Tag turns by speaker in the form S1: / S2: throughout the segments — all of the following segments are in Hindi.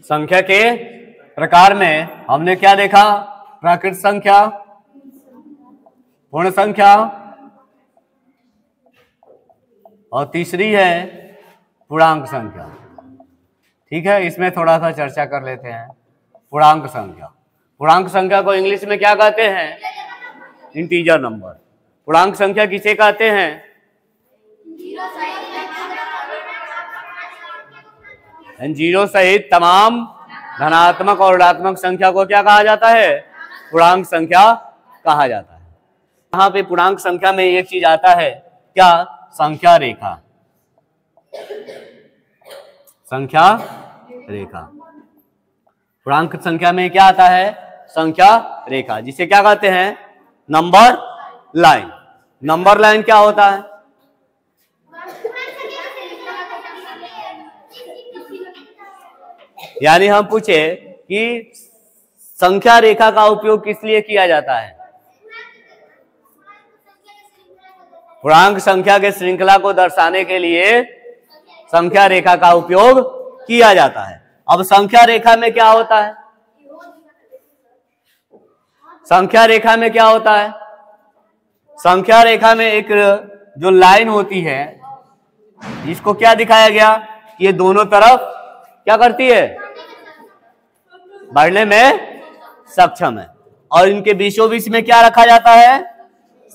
S1: संख्या के प्रकार में हमने क्या देखा? प्राकृत संख्या, पूर्ण संख्या और तीसरी है पूर्णांक संख्या। ठीक है, इसमें थोड़ा सा चर्चा कर लेते हैं। पूर्णांक संख्या, पूर्णांक संख्या को इंग्लिश में क्या कहते हैं? Integer number. पूर्णांक संख्या किसे कहते हैं? जीरो सहित तमाम धनात्मक और ऋणात्मक संख्या को क्या कहा जाता है? पूर्णांक संख्या कहा जाता है। यहाँ पे पूर्णांक संख्या में एक चीज आता है, क्या? संख्या रेखा। संख्या रेखा पूर्णांक संख्या में क्या आता है? संख्या रेखा, जिसे क्या कहते हैं? Number line. नंबर लाइन क्या होता है? यानी हम पूछे कि संख्या रेखा का उपयोग किस लिए किया जाता है? पूर्णांक संख्या के श्रृंखला को दर्शाने के लिए संख्या रेखा का उपयोग किया जाता है। अब संख्या रेखा में क्या होता है? संख्या रेखा में क्या होता है? संख्या रेखा में एक जो लाइन होती है, इसको क्या दिखाया गया? ये दोनों तरफ क्या करती है? बढ़ने में सक्षम है। और इनके बीचों बीच में क्या रखा जाता है?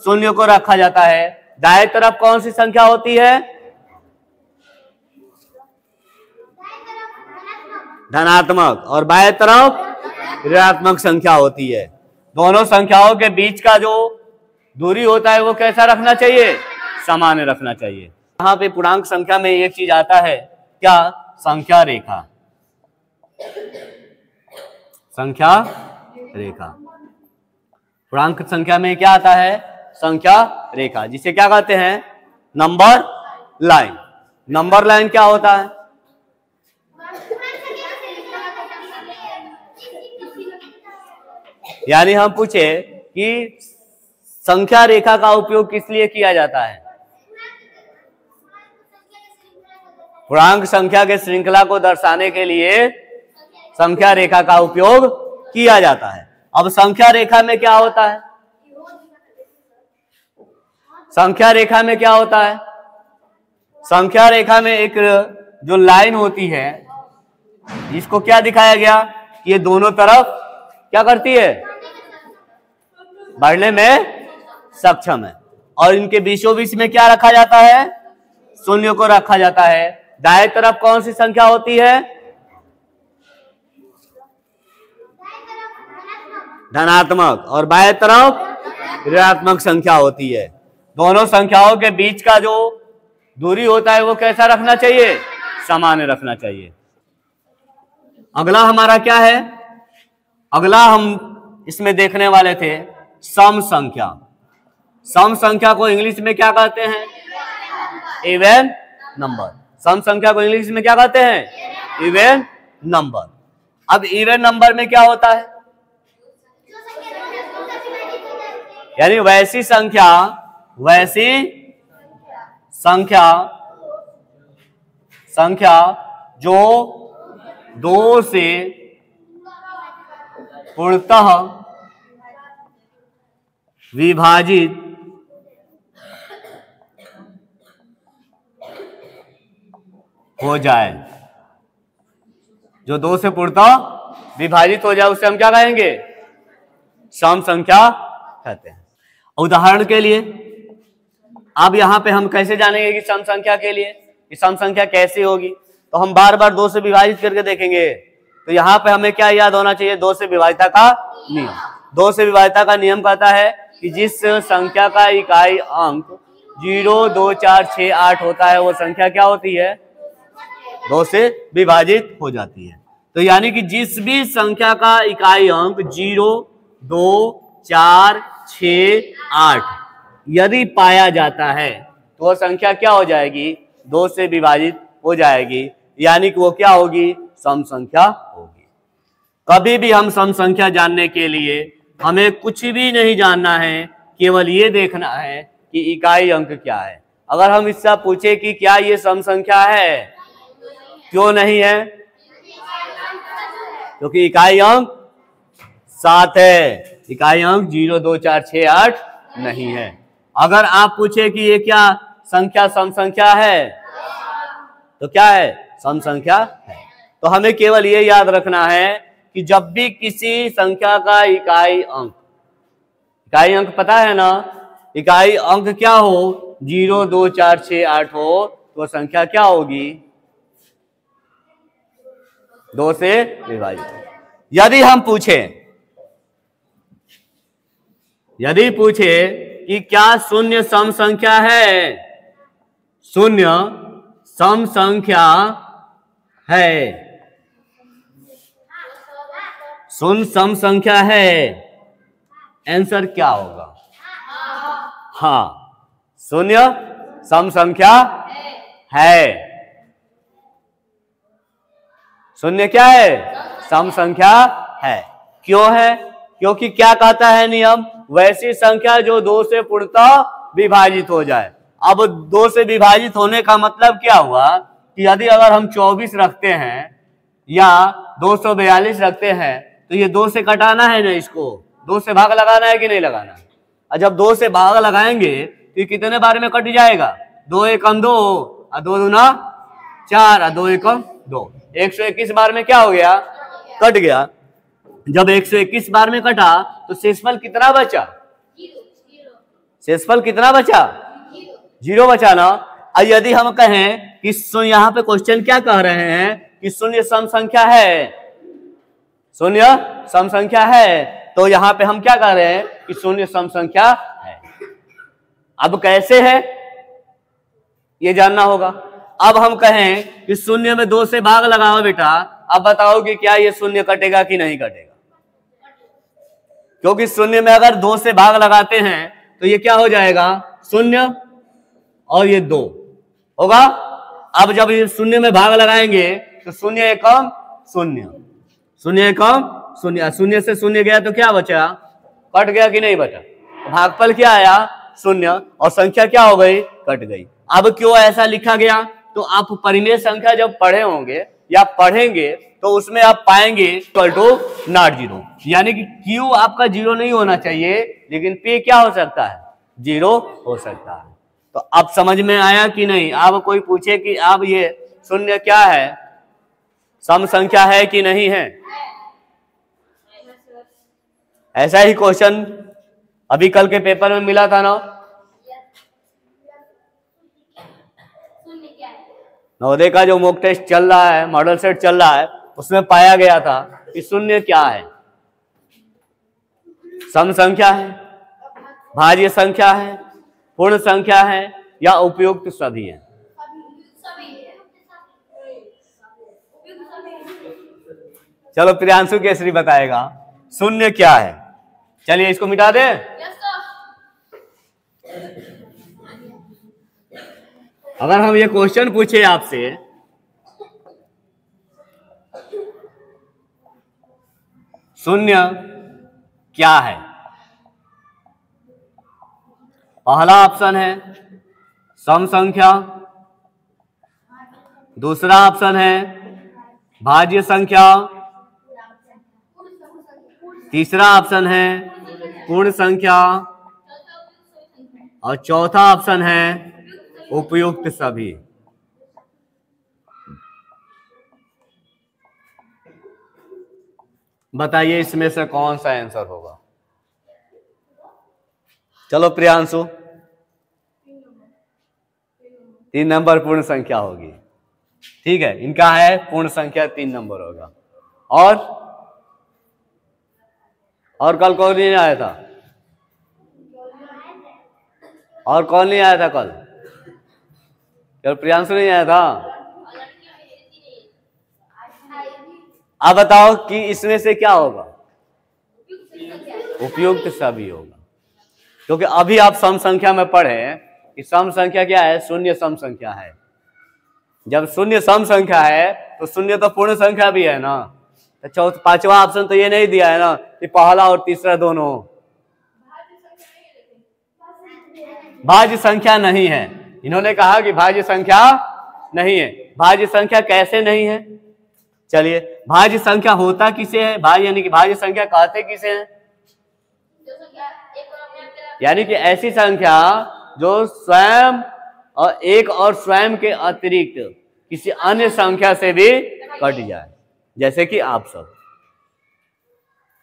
S1: शून्य को रखा जाता है। दाएं तरफ कौन सी संख्या होती है? धनात्मक। और बाएं तरफ ऋणात्मक संख्या होती है। दोनों संख्याओं के बीच का जो दूरी होता है वो कैसा रखना चाहिए? सामान्य रखना चाहिए। यहाँ पे पूर्णांक संख्या में एक चीज आता है, क्या? संख्या रेखा। संख्या रेखा पूर्णांक संख्या में क्या आता है? संख्या रेखा, जिसे क्या कहते हैं? Number line. नंबर लाइन क्या होता है? यानी हम पूछे कि संख्या रेखा का उपयोग किस लिए किया जाता है? पूर्णांक संख्या के श्रृंखला को दर्शाने के लिए संख्या रेखा का उपयोग किया जाता है। अब संख्या रेखा में क्या होता है? संख्या रेखा में क्या होता है? संख्या रेखा में एक जो लाइन होती है, इसको क्या दिखाया गया? ये दोनों तरफ क्या करती है? बढ़ने में सक्षम है। और इनके बीचों बीच में क्या रखा जाता है? शून्य को रखा जाता है। दाएं तरफ कौन सी संख्या होती है? धनात्मक। और बाएं तरफ ऋणात्मक संख्या होती है। दोनों संख्याओं के बीच का जो दूरी होता है वो कैसा रखना चाहिए? सामान्य रखना चाहिए। अगला हमारा क्या है? अगला हम इसमें देखने वाले थे सम संख्या। सम संख्या को इंग्लिश में क्या कहते हैं? Even number. सम संख्या को इंग्लिश में क्या कहते हैं? Even number. अब इवन नंबर में क्या होता है? यानी वैसी संख्या जो दो से पूर्णतः विभाजित हो जाए। जो दो से पूर्णतः विभाजित हो जाए उसे हम क्या कहेंगे? सम संख्या कहते हैं। उदाहरण के लिए अब यहां पे हम कैसे जानेंगे कि सम संख्या के लिए कि सम संख्या कैसी होगी? तो हम बार बार दो से विभाजित करके देखेंगे। तो यहाँ पे हमें क्या याद होना चाहिए? दो से विभाजिता का नियम। दो से विभाजिता का नियम कहता है कि जिस संख्या का इकाई अंक 0, 2, 4, 6, 8 होता है वो संख्या क्या होती है? दो से विभाजित हो जाती है। तो यानी कि जिस भी संख्या का इकाई अंक 0, 2, 4, 6, 8 यदि पाया जाता है तो वह संख्या क्या हो जाएगी? दो से विभाजित हो जाएगी। यानी कि वो क्या होगी? सम संख्या होगी। कभी भी हम सम संख्या जानने के लिए हमें कुछ भी नहीं जानना है, केवल ये देखना है कि इकाई अंक क्या है। अगर हम इससे पूछे कि क्या ये सम संख्या है, क्यों नहीं है? क्योंकि इकाई अंक 7 है, इकाई अंक 0 2 4 6 8 नहीं है। अगर आप पूछे कि ये क्या संख्या सम संख्या है, तो क्या है? सम संख्या है। तो हमें केवल ये याद रखना है कि जब भी किसी संख्या का इकाई अंक पता है ना, इकाई अंक क्या हो, 0 2 4 6 8 हो, तो संख्या क्या होगी? 2 से विभाजित। यदि पूछे कि क्या शून्य सम संख्या है, शून्य सम संख्या है, शून्य सम संख्या है, आंसर क्या होगा? हाँ, शून्य सम संख्या है। शून्य क्या है? सम संख्या है। क्यों है? क्योंकि क्या कहता है नियम? वैसी संख्या जो 2 से पूर्णतः विभाजित हो जाए। अब 2 से विभाजित होने का मतलब क्या हुआ कि यदि अगर हम 24 रखते हैं या 242 रखते हैं, तो ये 2 से कटाना है ना, इसको 2 से भाग लगाना है कि नहीं लगाना है? और जब 2 से भाग लगाएंगे तो कितने बार में कट जाएगा? 2 एकम 2 और 2 दूना 4 और 2 एकम 2, 121 बार में क्या हो गया? कट गया। जब 121 बार में कटा तो शेषफल कितना बचा? शेषफल कितना बचा? 0 बचा ना। और यदि हम कहें कि यहाँ पे क्वेश्चन क्या कह रहे हैं कि शून्य सम संख्या है, शून्य सम संख्या है, तो यहाँ पे हम क्या कह रहे हैं कि शून्य सम संख्या है। अब कैसे है ये जानना होगा। अब हम कहें कि शून्य में 2 से भाग लगाओ बेटा, अब बताओ कि क्या ये शून्य कटेगा कि नहीं कटेगा? क्योंकि शून्य में अगर 2 से भाग लगाते हैं तो ये क्या हो जाएगा? शून्य और ये 2 होगा। अब जब ये शून्य में भाग लगाएंगे तो 0 एकम 0, 0 एकम 0, शून्य से शून्य गया तो क्या बचा? कट गया कि नहीं बचा? भागफल क्या आया? 0, और संख्या क्या हो गई? कट गई। अब क्यों ऐसा लिखा गया? तो आप परिमेय संख्या जब पढ़े होंगे या पढ़ेंगे तो उसमें आप पाएंगे इक्वल टू नॉट 0, यानी कि Q आपका 0 नहीं होना चाहिए, लेकिन P क्या हो सकता है? 0 हो सकता है। तो अब समझ में आया कि नहीं? अब कोई पूछे कि अब ये शून्य क्या है, सम संख्या है कि नहीं है? ऐसा ही क्वेश्चन अभी कल के पेपर में मिला था ना, नवोदय का जो मॉक टेस्ट चल रहा है, मॉडल सेट चल रहा है, उसमें पाया गया था कि शून्य क्या है? सम संख्या है, भाज्य संख्या है, पूर्ण संख्या है, या उपयुक्त सभी है? चलो प्रियांशु केसरी बताएगा शून्य क्या है। चलिए इसको मिटा दे। अगर हम ये क्वेश्चन पूछे आपसे, शून्य क्या है? पहला ऑप्शन है सम संख्या, दूसरा ऑप्शन है भाज्य संख्या, तीसरा ऑप्शन है पूर्ण संख्या, और चौथा ऑप्शन है उपयुक्त सभी। बताइए इसमें से कौन सा आंसर होगा? चलो प्रियांशु। 3 नंबर पूर्ण संख्या होगी। ठीक है, इनका है पूर्ण संख्या 3 नंबर होगा। और कल कौन नहीं आया था? और कौन नहीं आया था कल? कल प्रियांशु नहीं आया था। अब बताओ कि इसमें से क्या होगा? उपयुक्त सभी होगा। क्योंकि अभी आप सम संख्या में पढ़े कि सम संख्या क्या है? शून्य सम संख्या है। जब शून्य सम संख्या है तो शून्य तो पूर्ण संख्या भी है ना। तो पांचवा ऑप्शन तो ये नहीं दिया है ना कि पहला और तीसरा दोनों भाज्य संख्या नहीं है। इन्होंने कहा कि भाज्य संख्या नहीं है। भाज्य संख्या कैसे नहीं है? चलिए, भाज्य संख्या होता किसे है? भाज्य यानी कि भाज्य संख्या कहते किसे हैं? यानी कि ऐसी संख्या जो स्वयं और एक और स्वयं के अतिरिक्त किसी अन्य संख्या से भी कट जाए। जैसे कि आप सब,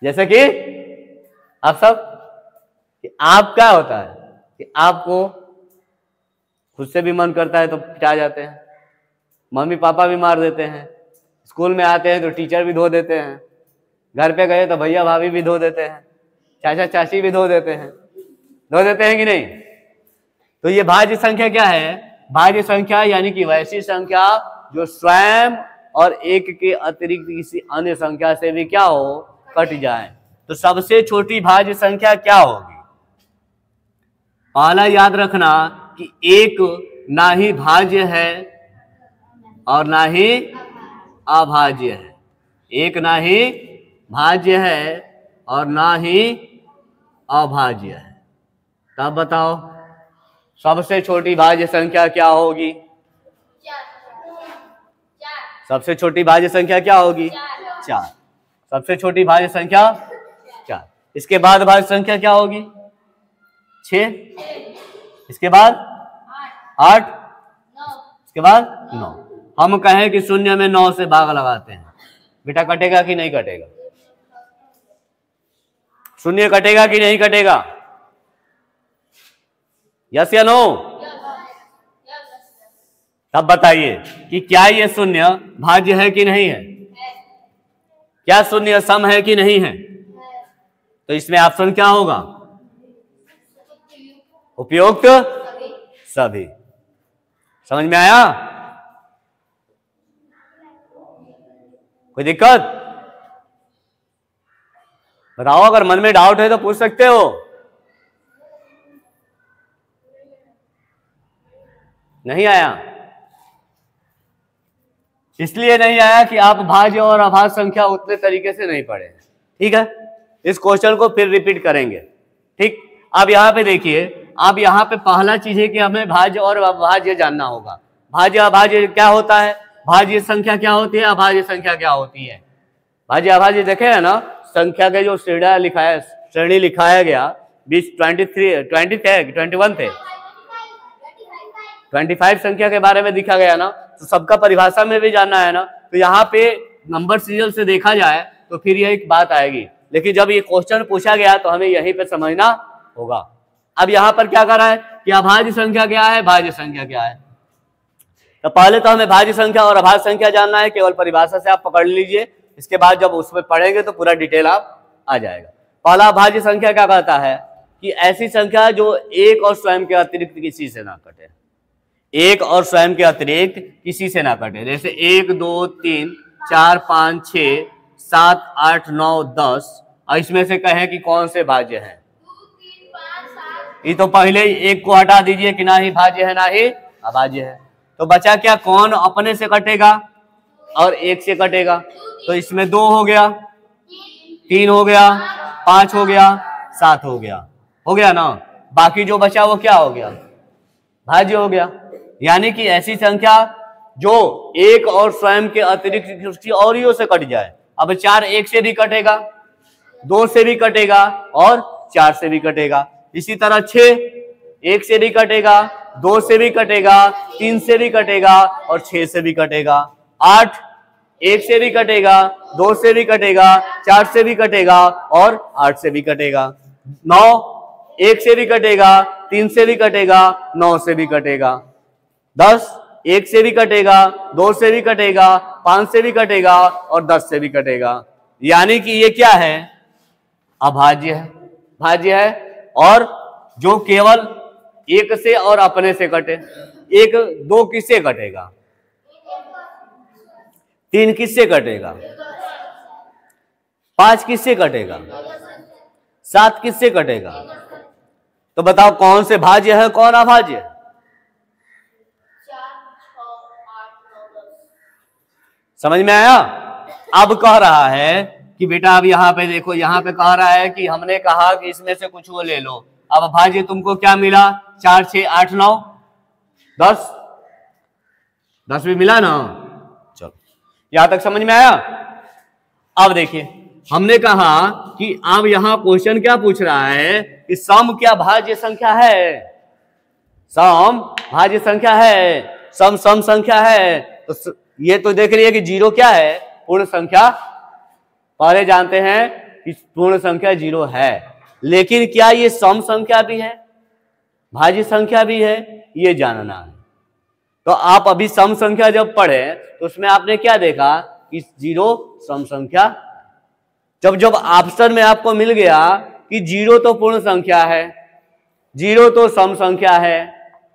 S1: जैसे कि आप सब, कि आप क्या होता है कि आपको खुद से भी मन करता है तो पिटा जाते हैं, मम्मी पापा भी मार देते हैं, स्कूल में आते हैं तो टीचर भी धो देते हैं, घर पे गए तो भैया भाभी भी धो देते हैं, चाचा चाची भी धो देते हैं कि नहीं? तो ये भाज्य संख्या क्या है? भाज्य संख्या यानी कि वैसी संख्या जो स्वयं और एक के अतिरिक्त किसी अन्य संख्या से भी क्या हो, कट जाए। तो सबसे छोटी भाज्य संख्या क्या होगी? पहला याद रखना कि एक ना ही भाज्य है और ना ही अभाज्य है। एक ना ही भाज्य है और ना ही अभाज्य है। तब बताओ सबसे छोटी भाज्य संख्या क्या होगी? सबसे छोटी भाज्य संख्या क्या होगी? 4। सबसे छोटी भाज्य संख्या 4। इसके बाद भाज्य संख्या क्या होगी? 6। इसके बाद 8। इसके बाद 9। हम कहें कि शून्य में 9 से भाग लगाते हैं, बेटा कटेगा कि नहीं कटेगा? शून्य कटेगा कि नहीं कटेगा? यस या नो? तब बताइए कि क्या ये शून्य भाज्य है कि नहीं है? क्या शून्य सम है कि नहीं है? तो इसमें ऑप्शन क्या होगा? उपयुक्त सभी। समझ में आया? कोई दिक्कत? बताओ, अगर मन में डाउट है तो पूछ सकते हो। नहीं आया? इसलिए नहीं आया कि आप भाज्य और अभाज्य संख्या उतने तरीके से नहीं पढ़े। ठीक है, इस क्वेश्चन को फिर रिपीट करेंगे। ठीक, अब यहां पे देखिए, अब यहां पे पहला चीज है कि हमें भाज्य और अभाज्य जानना होगा। भाज्य अभाज्य क्या होता है? भाज्य संख्या क्या होती है? अभाज्य संख्या क्या होती है? भाज्य अभाज्य देखे है ना, संख्या के जो श्रेणी लिखाया गया 20, 23, 20 थे, 21 थे, 25 संख्या के बारे में दिखा गया ना, तो सबका परिभाषा में भी जानना है ना। तो यहाँ पे नंबर सीरियल से देखा जाए तो फिर यह एक बात आएगी, लेकिन जब ये क्वेश्चन पूछा गया तो हमें यहीं पे समझना होगा। अब यहाँ पर क्या कर रहा है कि अभाज्य संख्या क्या है, भाज्य संख्या क्या है। तो पहले तो हमें भाज्य संख्या और अभाज्य संख्या जानना है, केवल परिभाषा से आप पकड़ लीजिए, इसके बाद जब उसमें पढ़ेंगे तो पूरा डिटेल आप आ जाएगा। पहला भाज्य संख्या क्या कहता है कि ऐसी संख्या जो एक और स्वयं के अतिरिक्त किसी से ना कटे। एक और स्वयं के अतिरिक्त किसी से ना कटे। जैसे 1, 2, 3, 4, 5, 6, 7, 8, 9, 10, और इसमें से कहें कि कौन से भाज्य हैं? ये तो पहले ही एक को हटा दीजिए कि ना ही भाज्य है ना ही अभाज्य है। तो बचा क्या? कौन अपने से कटेगा और एक से कटेगा। तो इसमें 2 हो गया, 3 हो गया, 5 हो गया, 7 हो गया ना। बाकी जो बचा वो क्या हो गया? भाज्य हो गया। यानी कि ऐसी संख्या जो एक और स्वयं के अतिरिक्त किसी और से कट जाए। अब 4 1 से भी कटेगा, 2 से भी कटेगा और 4 से भी कटेगा। इसी तरह 6 1 से भी कटेगा, 2 से भी कटेगा, 3 से भी कटेगा और 6 से भी कटेगा। 8 1 से भी कटेगा, 2 से भी कटेगा, 4 से भी कटेगा और 8 से भी कटेगा। 9 1 से भी कटेगा, 3 से भी कटेगा, 9 से भी कटेगा। 10 1 से भी कटेगा, 2 से भी कटेगा, 5 से भी कटेगा और 10 से भी कटेगा। यानी कि ये क्या है? अभाज्य है। भाज्य है। और जो केवल 1 से और अपने से कटे। 1 2 किससे कटेगा? 3 किससे कटेगा? 5 किससे कटेगा? 7 किससे कटेगा? तो बताओ कौन से भाज्य है, कौन अभाज्य है? समझ में आया? अब कह रहा है कि बेटा अब यहाँ पे देखो, यहाँ पे कह रहा है कि हमने कहा कि इसमें से कुछ वो ले लो। अब भाज्य तुमको क्या मिला? 4 6 8 9 10 10 भी मिला ना। चलो यहां तक समझ में आया? अब देखिए, हमने कहा कि अब यहां क्वेश्चन क्या पूछ रहा है कि सम क्या भाज्य संख्या है? सम भाज्य संख्या है, सम सम संख्या है। तो ये तो देख रही है कि जीरो क्या है? पूर्ण संख्या। पहले जानते हैं कि पूर्ण संख्या जीरो है, लेकिन क्या ये सम संख्या भी है, भाज्य संख्या भी है, ये जानना है। तो आप अभी सम संख्या जब पढ़े तो उसमें आपने क्या देखा कि जीरो सम संख्या। जब जब ऑप्शन में आपको मिल गया कि जीरो तो पूर्ण संख्या है, जीरो तो सम संख्या है,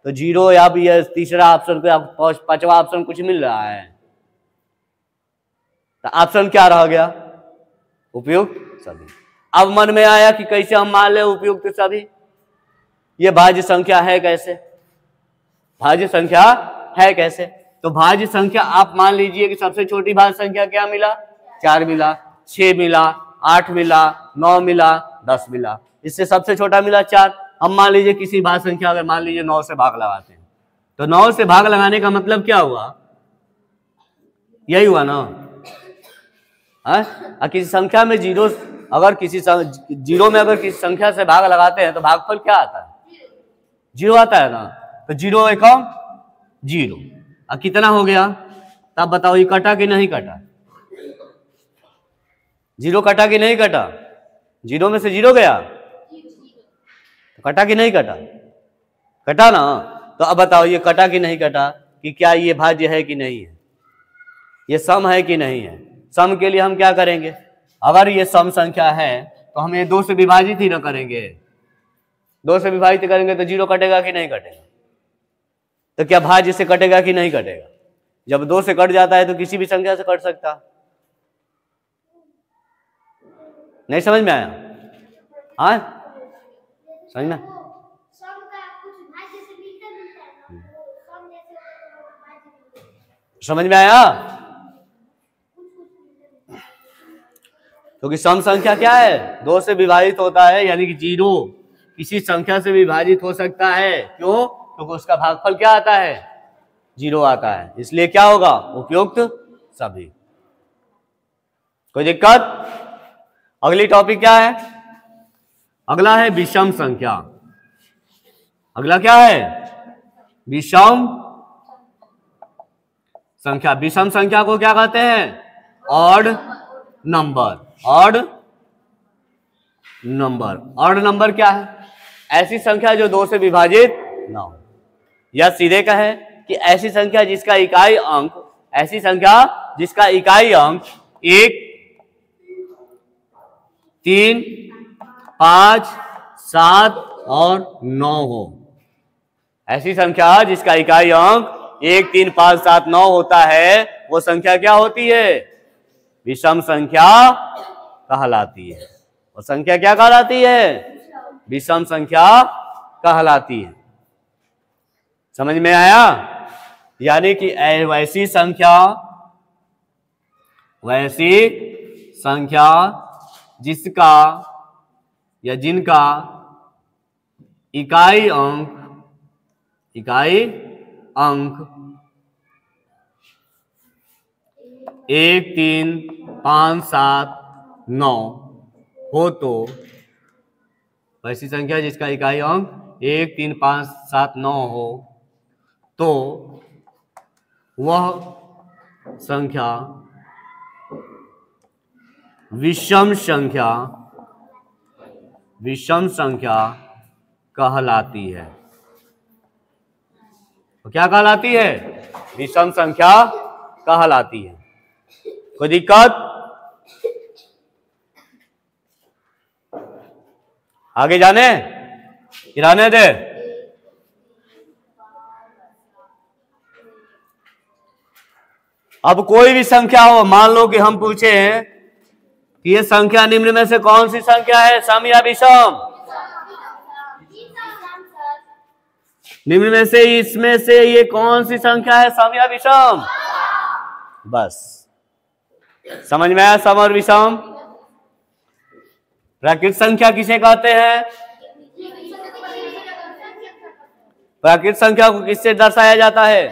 S1: तो जीरो या भी ये तीसरा ऑप्शन को, पांचवा ऑप्शन कुछ मिल रहा है, तो ऑप्शन क्या रह गया? उपयुक्त सभी। अब मन में आया कि कैसे हम मान ले उपयुक्त सभी, ये भाज्य संख्या है कैसे? भाज्य संख्या है कैसे? तो भाज्य संख्या आप मान लीजिए कि सबसे छोटी भाज्य संख्या क्या मिला? 4 मिला, 6 मिला, 8 मिला, 9 मिला, 10 मिला। इससे सबसे छोटा मिला 4। हम मान लीजिए किसी भाज्य संख्या अगर मान लीजिए 9 से भाग लगाते हैं, तो 9 से भाग लगाने का मतलब क्या हुआ? यही हुआ ना। किसी संख्या में जीरो, अगर किसी जीरो में अगर किसी संख्या से भाग लगाते हैं तो भागफल क्या आता है? जीरो आता है ना। तो जीरो एकम जीरो। अब कितना हो गया? तब बताओ ये कटा कि नहीं कटा? जीरो कटा कि नहीं कटा? जीरो में से जीरो गया तो कटा कि नहीं कटा? कटा ना। तो अब बताओ ये कटा कि नहीं कटा, कि क्या ये भाज्य है कि नहीं है, ये सम है कि नहीं है? सम के लिए हम क्या करेंगे? अगर ये सम संख्या है तो हम ये 2 से विभाजित ही ना करेंगे। 2 से विभाजित करेंगे तो जीरो कटेगा कि नहीं कटेगा? तो क्या भाज्य से कटेगा कि नहीं कटेगा? जब 2 से कट जाता है तो किसी भी संख्या से कट सकता। नहीं समझ में आया? हाँ समझ में? समझ में आया? क्योंकि सम संख्या क्या है? 2 से विभाजित होता है, यानी कि जीरो किसी संख्या से विभाजित हो सकता है। क्यों? क्योंकि उसका भागफल क्या आता है? जीरो आता है। इसलिए क्या होगा? उपयुक्त सभी। कोई दिक्कत? अगली टॉपिक क्या है? अगला है विषम संख्या। अगला क्या है? विषम संख्या। विषम संख्या को क्या कहते हैं? Odd number. Odd number. Odd number क्या है? ऐसी संख्या जो 2 से विभाजित ना हो, या सीधे कहे कि ऐसी संख्या जिसका इकाई अंक, ऐसी संख्या जिसका इकाई अंक 1, 3, 5, 7 और 9 हो। ऐसी संख्या जिसका इकाई अंक 1, 3, 5, 7, 9 होता है, वो संख्या क्या होती है? विषम संख्या कहलाती है। वो संख्या क्या कहलाती है? विषम संख्या कहलाती है। समझ में आया? यानी कि वैसी संख्या जिसका या जिनका इकाई अंक 1, 3, 5, 7, 9 हो, तो वैसी संख्या जिसका इकाई अंक 1, 3, 5, 7, 9 हो, तो वह संख्या विषम संख्या कहलाती है। तो क्या कहलाती है? विषम संख्या कहलाती है। कोई दिक्कत? आगे जाने रहने दे। अब कोई भी संख्या हो, मान लो कि हम पूछे कि ये संख्या निम्न में से कौन सी संख्या है, सम या विषम? निम्न में से इसमें से ये कौन सी संख्या है, सम या विषम? बस समझ में आया? सम और विषम। प्राकृत संख्या किसे कहते हैं? प्राकृत संख्या को किससे दर्शाया जाता है?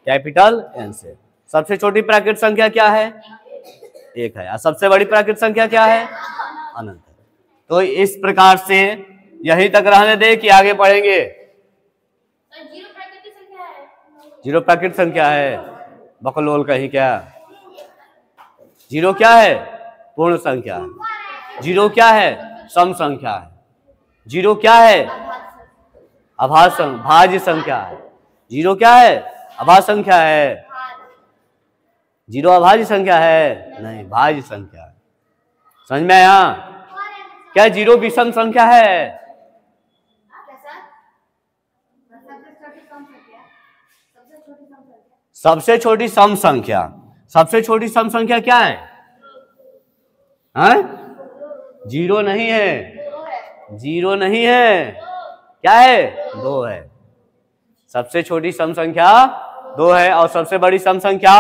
S1: कैपिटल एन से। सबसे छोटी प्राकृत संख्या क्या है? 1 है। और सबसे बड़ी प्राकृत संख्या क्या है? अनंत है। तो इस प्रकार से यहीं तक रहने दे कि आगे पढ़ेंगे? जीरो प्राकृत संख्या है। बकलोल कहीं क्या? जीरो क्या है? पूर्ण संख्या है। जीरो क्या है? सम संख्या है। जीरो क्या है? भाज्य संख्या है। जीरो क्या है? अभाज्य संख्या है। जीरो अभाज्य संख्या है? नहीं, भाज्य संख्या है। समझ में आया? क्या जीरो विषम संख्या है? सबसे छोटी सम संख्या। सबसे छोटी सम संख्या क्या है? जीरो नहीं है। जीरो नहीं है। क्या है? 2 है। सबसे छोटी सम संख्या 2 है और सबसे बड़ी सम संख्या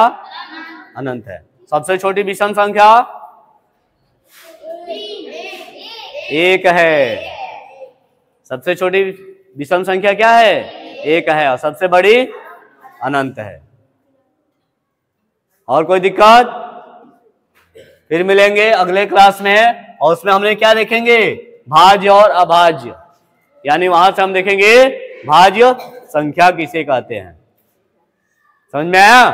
S1: अनंत है। सबसे छोटी विषम संख्या 1 है। सबसे छोटी विषम संख्या क्या है? 1 है और सबसे बड़ी अनंत है। और कोई दिक्कत? फिर मिलेंगे अगले क्लास में और उसमें हमने क्या देखेंगे? भाज्य और अभाज्य। यानी वहां से हम देखेंगे भाज्य संख्या किसे कहते हैं। समझ में आया?